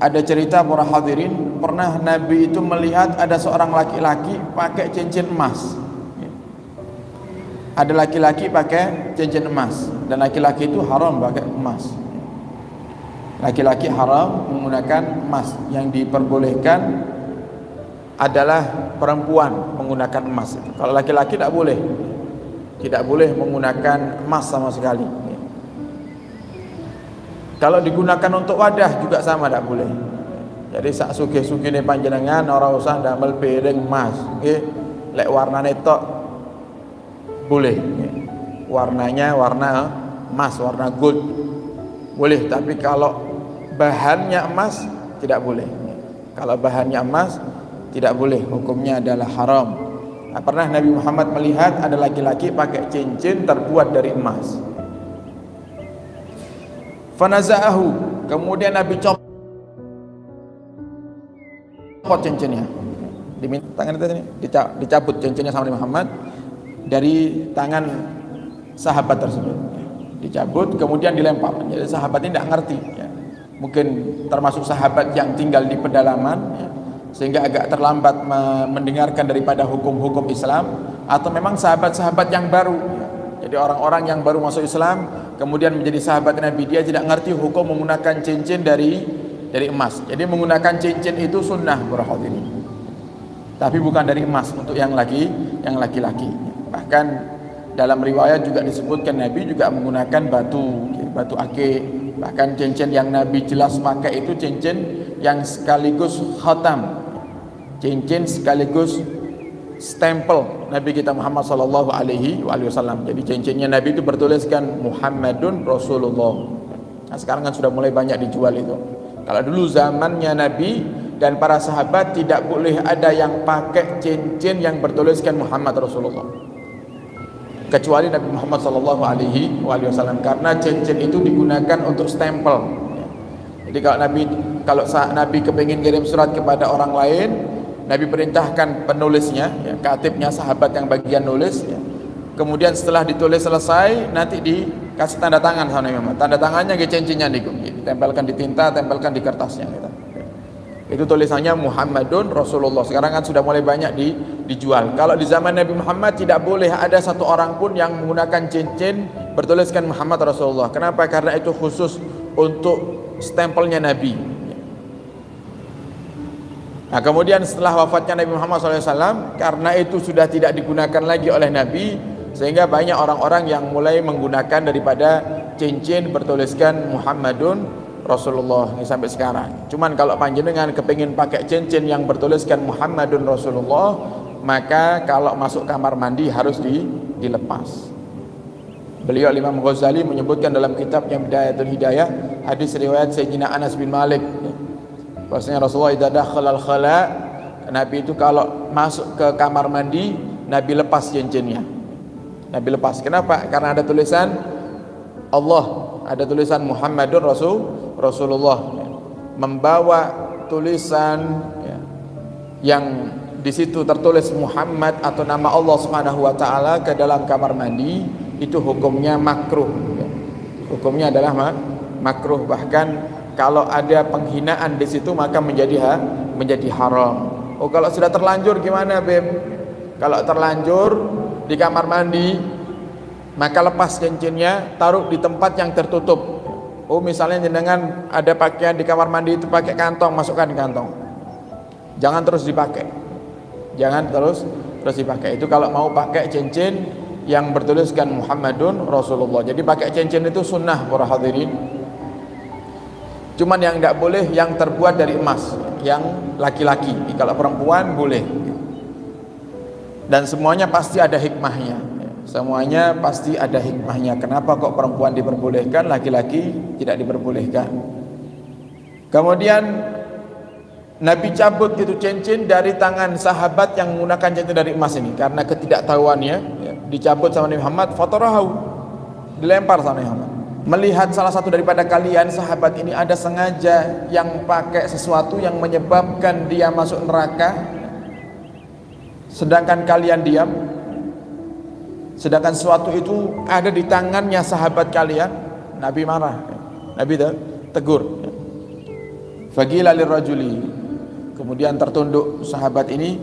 Ada cerita para hadirin, pernah Nabi itu melihat ada seorang laki-laki pakai cincin emas. Ada laki-laki pakai cincin emas, dan laki-laki itu haram pakai emas. Laki-laki haram menggunakan emas. Yang diperbolehkan adalah perempuan menggunakan emas. Kalau laki-laki tidak boleh menggunakan emas sama sekali. Kalau digunakan untuk wadah juga sama, tidak boleh. Jadi sak sugih-sugihne panjenengan ora usah damel piring emas, nggih. Lek warnane tok boleh. Warnanya warna emas, warna gold. Boleh, tapi kalau bahannya emas tidak boleh. Kalau bahannya emas tidak boleh, hukumnya adalah haram. Nah, pernah Nabi Muhammad melihat ada laki-laki pakai cincin terbuat dari emas. Fanaza'ahu, kemudian Nabi copot cincinnya. Diminta tangan itu dicabut cincinnya sama Nabi Muhammad dari tangan sahabat tersebut. Dicabut kemudian dilempar. Jadi sahabat ini tidak ngerti ya. Mungkin termasuk sahabat yang tinggal di pedalaman ya, sehingga agak terlambat mendengarkan daripada hukum-hukum Islam, atau memang sahabat-sahabat yang baru ya. Jadi orang-orang yang baru masuk Islam kemudian menjadi sahabat Nabi, dia tidak ngerti hukum menggunakan cincin dari emas. Jadi menggunakan cincin itu sunnah para hadirin, tapi bukan dari emas untuk yang laki-laki. Bahkan dalam riwayat juga disebutkan Nabi juga menggunakan batu akik. Bahkan cincin yang Nabi jelas pakai itu cincin yang sekaligus khatam, cincin sekaligus stempel Nabi kita Muhammad sallallahu alaihi wasallam. Jadi cincinnya Nabi itu bertuliskan Muhammadun Rasulullah. Nah, sekarang kan sudah mulai banyak dijual itu. Kalau dulu zamannya Nabi dan para sahabat tidak boleh ada yang pakai cincin yang bertuliskan Muhammad Rasulullah, kecuali Nabi Muhammad sallallahu alaihi wasallam, karena cincin itu digunakan untuk stempel. Jadi kalau Nabi kepingin kirim surat kepada orang lain, Nabi perintahkan penulisnya, ya, katibnya, sahabat yang bagian nulis, ya. Kemudian setelah ditulis selesai, nanti dikasih tanda tangan sama Nabi Muhammad. Tanda tangannya ke cincinnya niku, ditempelkan di tinta, tempelkan di kertasnya gitu. Itu tulisannya Muhammadun Rasulullah. Sekarang kan sudah mulai banyak dijual. Kalau di zaman Nabi Muhammad tidak boleh ada satu orang pun yang menggunakan cincin bertuliskan Muhammad Rasulullah. Kenapa? Karena itu khusus untuk stempelnya Nabi. Nah, kemudian setelah wafatnya Nabi Muhammad SAW, karena itu sudah tidak digunakan lagi oleh Nabi, sehingga banyak orang-orang yang mulai menggunakan daripada cincin bertuliskan Muhammadun Rasulullah ini sampai sekarang. Cuman kalau panjenengan kepingin pakai cincin yang bertuliskan Muhammadun Rasulullah, maka kalau masuk kamar mandi harus dilepas. Beliau Imam Ghazali menyebutkan dalam kitabnya Bidayatul Hidayah, hadis riwayat Sayyidina Anas bin Malik, bahwasanya Rasulullah idza dakhala al-khala, Nabi itu kalau masuk ke kamar mandi, Nabi lepas cincinnya. Nabi lepas. Kenapa? Karena ada tulisan Allah, ada tulisan Muhammadun Rasulullah, membawa tulisan ya, yang di situ tertulis Muhammad atau nama Allah Subhanahu wa taala ke dalam kamar mandi, itu hukumnya makruh ya. Hukumnya adalah makruh. Bahkan kalau ada penghinaan di situ maka menjadi haram. Oh, kalau sudah terlanjur gimana, Beb? Kalau terlanjur di kamar mandi, maka lepas cincinnya, taruh di tempat yang tertutup. Oh, misalnya jenengan ada pakaian di kamar mandi itu pakai kantong, masukkan di kantong. Jangan terus dipakai. Jangan terus dipakai. Itu kalau mau pakai cincin yang bertuliskan Muhammadun Rasulullah. Jadi pakai cincin itu sunnah para hadirin. Cuman yang tidak boleh yang terbuat dari emas, yang laki-laki. Kalau perempuan boleh. Dan semuanya pasti ada hikmahnya. Semuanya pasti ada hikmahnya. Kenapa kok perempuan diperbolehkan, laki-laki tidak diperbolehkan? Kemudian Nabi cabut itu cincin dari tangan sahabat yang menggunakan cincin dari emas ini, karena ketidaktahuannya ya, dicabut sama Nabi Muhammad, fatarahu, dilempar sama Nabi Muhammad. Melihat salah satu daripada kalian sahabat ini ada sengaja yang pakai sesuatu yang menyebabkan dia masuk neraka, sedangkan kalian diam, sedangkan sesuatu itu ada di tangannya sahabat kalian, Nabi marah, Nabi tegur. Faqila lirrajuli, kemudian tertunduk sahabat ini,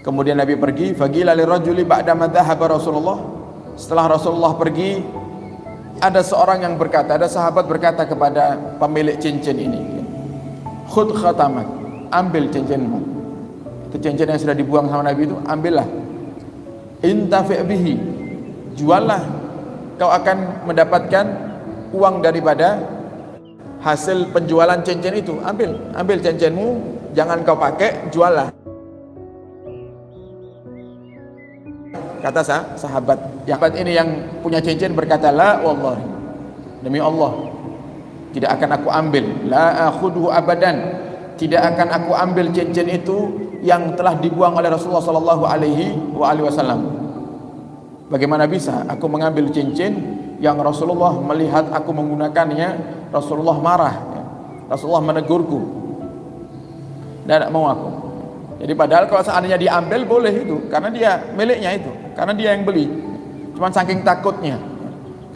kemudian Nabi pergi. Faqila lirrajuli ba'dama dhahaba Rasulullah, setelah Rasulullah pergi, ada seorang yang berkata, ada sahabat berkata kepada pemilik cincin ini, khudh khatamak, ambil cincinmu. Itu cincin yang sudah dibuang sama Nabi itu, ambillah. Intafi' bihi, juallah, kau akan mendapatkan uang daripada hasil penjualan cincin itu. Ambil cincinmu, jangan kau pakai, juallah. Kata sahabat ini yang punya cincin berkata, la wallahi, demi Allah tidak akan aku ambil, la akhudhu abadan, tidak akan aku ambil cincin itu yang telah dibuang oleh Rasulullah sallallahu alaihi wasallam. Bagaimana bisa aku mengambil cincin yang Rasulullah melihat aku menggunakannya, Rasulullah marah, Rasulullah menegurku, tidak mau aku. Jadi padahal kalau seandainya diambil boleh itu, karena dia miliknya itu, karena dia yang beli. Cuman saking takutnya,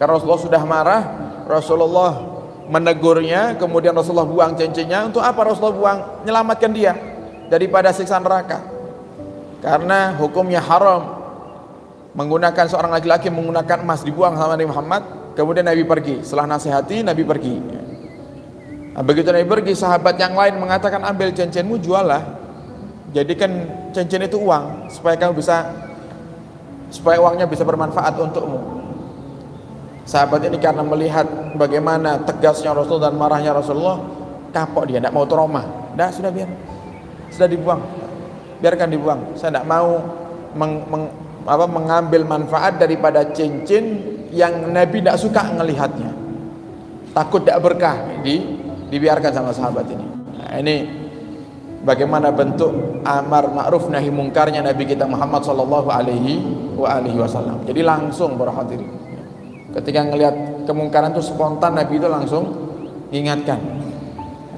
karena Rasulullah sudah marah, Rasulullah menegurnya, kemudian Rasulullah buang cincinnya. Untuk apa Rasulullah buang? Menyelamatkan dia daripada siksa neraka. Karena hukumnya haram menggunakan, seorang laki-laki menggunakan emas, dibuang sama Nabi Muhammad. Kemudian Nabi pergi, setelah nasihati Nabi pergi. Nah, begitu Nabi pergi, sahabat yang lain mengatakan, ambil cincinmu, juallah, jadikan cincin itu uang, supaya uangnya bisa bermanfaat untukmu. Sahabat ini karena melihat bagaimana tegasnya Rasul dan marahnya Rasulullah, kapok dia, tidak mau trauma. Sudah dibuang, biarkan dibuang. Saya tidak mau mengambil manfaat daripada cincin yang Nabi tidak suka melihatnya, takut tidak berkah. Dibiarkan sama sahabat ini. Nah, ini bagaimana bentuk amar ma'ruf nahi mungkarnya Nabi kita Muhammad sallallahu alaihi wasallam. Jadi langsung para hadirin, ketika ngelihat kemungkaran itu spontan Nabi itu langsung ingatkan.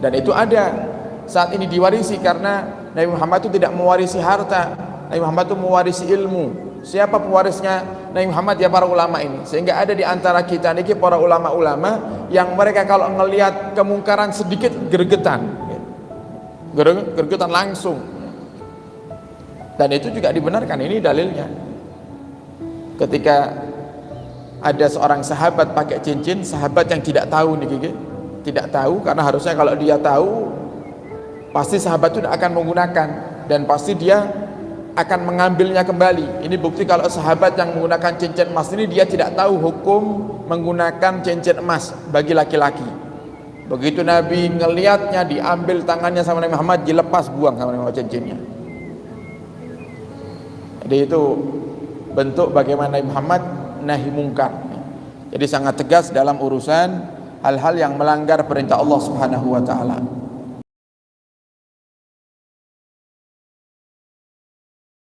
Dan itu ada saat ini diwarisi, karena Nabi Muhammad itu tidak mewarisi harta, Nabi Muhammad itu mewarisi ilmu. Siapa pewarisnya Nabi Muhammad? Ya para ulama ini. Sehingga ada di antara kita niki para ulama-ulama yang mereka kalau ngelihat kemungkaran sedikit gregetan langsung. Dan itu juga dibenarkan, ini dalilnya. Ketika ada seorang sahabat pakai cincin, sahabat yang tidak tahu nih, tidak tahu, karena harusnya kalau dia tahu pasti sahabat itu akan menggunakan, dan pasti dia akan mengambilnya kembali. Ini bukti kalau sahabat yang menggunakan cincin emas ini, dia tidak tahu hukum menggunakan cincin emas bagi laki-laki. Begitu Nabi ngelihatnya, diambil tangannya sama Nabi Muhammad, dilepas, buang sama Nabi Muhammad cincinnya. Jadi itu bentuk bagaimana Nabi Muhammad nahi mungkar. Jadi sangat tegas dalam urusan hal-hal yang melanggar perintah Allah Subhanahu wa taala.